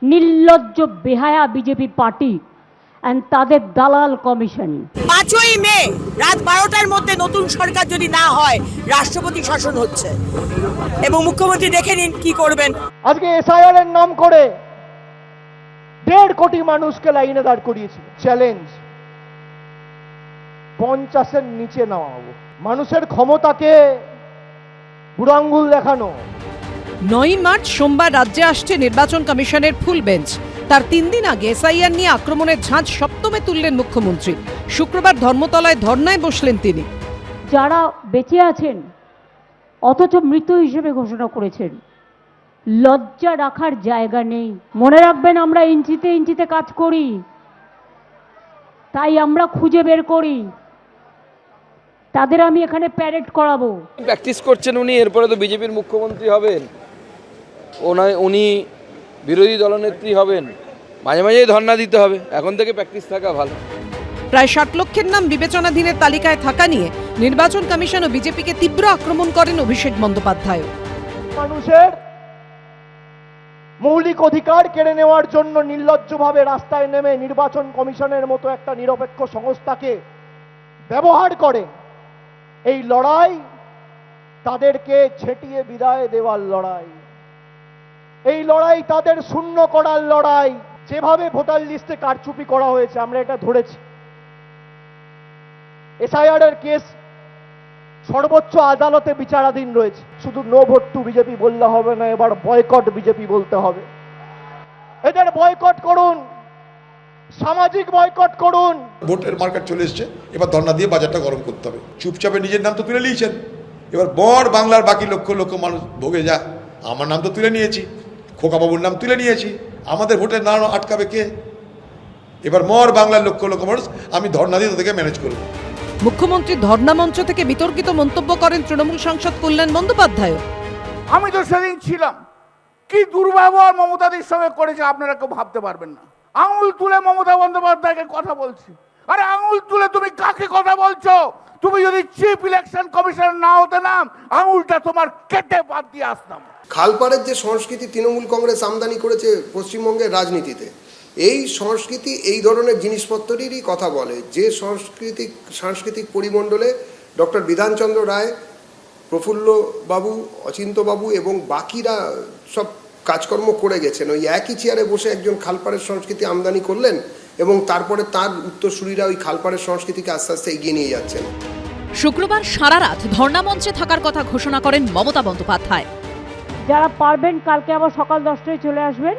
নির্লজ্জ বেহায়া BJP party and তাদের দালাল কমিশন। 5ই মে রাত 12টার মধ্যে নতুন সরকার যদি না হয় রাষ্ট্রপতি শাসন হচ্ছে এবং মুখ্যমন্ত্রী দেখে নিন কি করবেন। আজকে এসআইআর এর নাম করে 1.5 কোটি মানুষকে লাইনে দাঁড় করিয়েছিল। চ্যালেঞ্জ 50-এর নিচে নামাবো। মানুষের ক্ষমতাকে বুড়ো আঙ্গুল দেখানো। 9ই মার্চ সোমবার রাজ্যে আসছে নির্বাচন কমিশনের ফুল বেঞ্চ। তার 3 দিন আগে এসআইআর নিয়ে আক্রমণের ঝাঁজ সপ্তমে তুললেন মুখ্যমন্ত্রী। শুক্রবার ধর্মতলায় ধর্নায় বসলেন তিনি। যারা বেঁচে আছেন অথচ মৃত হিসেবে ঘোষণা করেছেন, লজ্জা রাখার জায়গা নেই। মনে রাখবেন, আমরা ইঞ্চিতে ইঞ্চিতে কাজ করি, তাই আমরা খুঁজে বের করি। তাদের আমি এখানে প্যারেড করাবো। প্র্যাকটিস করছেন উনি, এরপরে তো বিজেপির মুখ্যমন্ত্রী হবেন, উনি বিরোধী দলনেত্রী হবেন, মাঝে মাঝেই ধর্ণা দিতে হবে। এখন থেকে প্র্যাকটিস থাকা ভালো। প্রায় 60 লক্ষের নাম বিবেচনাধীনের তালিকায় থাকা নিয়ে নির্বাচন কমিশন ও বিজেপিকে তীব্র আক্রমণ করেন অভিষেক বন্দ্যোপাধ্যায়। মানুষের মৌলিক অধিকার কেড়ে নেওয়ার জন্য নির্লজ্জভাবে রাস্তায় নেমে নির্বাচন কমিশনের মতো একটা নিরপেক্ষ সংস্থাকে ব্যবহার করে। এই লড়াই তাদেরকে ছেটিয়ে বিদায় দেওয়ার লড়াই, এই লড়াই তাদের শূন্য করার লড়াই। যেভাবে ভোটার লিস্টে কারচুপি করা হয়েছে আমরা এটা ধরেছি। এসআইআর এর কেস সর্বোচ্চ আদালতে বিচারাধীন রয়েছে। শুধু নো ভোট টু বিজেপি বললে হবে না, এবার বয়কট বিজেপি বলতে হবে। এদের বয়কট করুন, সামাজিক বয়কট করুন। ভোটের মার্কেট চলে এসছে, এবার ধর্ণা দিয়ে বাজারটা গরম করতে হবে। চুপচাপে নিজের নাম তো তুলে নিয়েছেন, এবার বড় বাংলার বাকি লক্ষ লক্ষ মানুষ ভোগে যা। আমার নাম তো তুলে নিয়েছি, খোকাবাবুর নাম তুলে নিয়েছি, আমাদের ভোটের নাম আটকাবে কে? এবার মর বাংলার লক্ষ লক্ষ মানুষ আমি ধর্ণা দিয়ে তাদেরকে ম্যানেজ করবো। মুখ্যমন্ত্রী ধর্ণা মঞ্চ থেকে বিতর্কিত মন্তব্য করেন তৃণমূল সাংসদ কল্যাণ বন্দ্যোপাধ্যায়। আমি তো সেদিন ছিলাম, কি দুর্ব্যবহার মমতাদির সঙ্গে করেছে আপনারা কেউ ভাবতে পারবেন না। আঙুল তুলে মমতা বন্দ্যোপাধ্যায়কে কথা বলছি। আরে আঙুল তুলে তুমি কাকে কথা বলছো? তুমি যদি চিফ ইলেকশন কমিশনার না হতে নাম, আঙুলটা তোমার কেটে বাদ দিয়ে আসতাম। খালপাড়ের যে সংস্কৃতি তৃণমূল কংগ্রেস আমদানি করেছে পশ্চিমবঙ্গের রাজনীতিতে, এই সংস্কৃতি এই ধরনের জিনিসপত্রেরই কথা বলে। যে সাংস্কৃতিক পরিমণ্ডলে ডক্টর বিধানচন্দ্র রায়, প্রফুল্ল বাবু, অচিন্ত বাবু এবং বাকিরা সব কাজকর্ম করে গেছেন, ওই একই চেয়ারে বসে একজন খালপাড়ের সংস্কৃতি আমদানি করলেন এবং তারপরে তার উত্তরসূরিরা ওই খালপাড়ের সংস্কৃতিকে আস্তে আস্তে এগিয়ে নিয়ে যাচ্ছেন। শুক্রবার সারা রাত ধর্ণা মঞ্চে থাকার কথা ঘোষণা করেন মমতা বন্দ্যোপাধ্যায়। যারা পারবেন কালকে আবার সকাল 10টায় চলে আসবেন,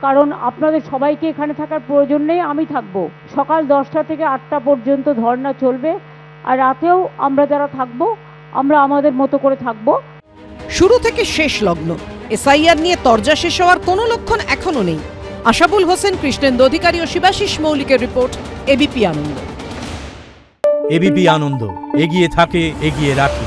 কারণ আপনাদের সবাইকে এখানে থাকার প্রয়োজন নেই, আমি থাকবো। সকাল 10টা থেকে 8টা পর্যন্ত ধর্ণা চলবে, আর রাতেও আমরা যারা থাকবো আমরা আমাদের মতো করে থাকবো। শুরু থেকে শেষ লগ্ন এসআইআর নিয়ে তরজা শেষ হওয়ার কোনো লক্ষণ এখনো নেই। আশাবুল হোসেন, কৃষ্ণেন্দু অধিকারী ও শিবাশিস মৌলিকের রিপোর্ট, এবিপি আনন্দ। এবিপি আনন্দ, এগিয়ে থাকে, এগিয়ে রাখে।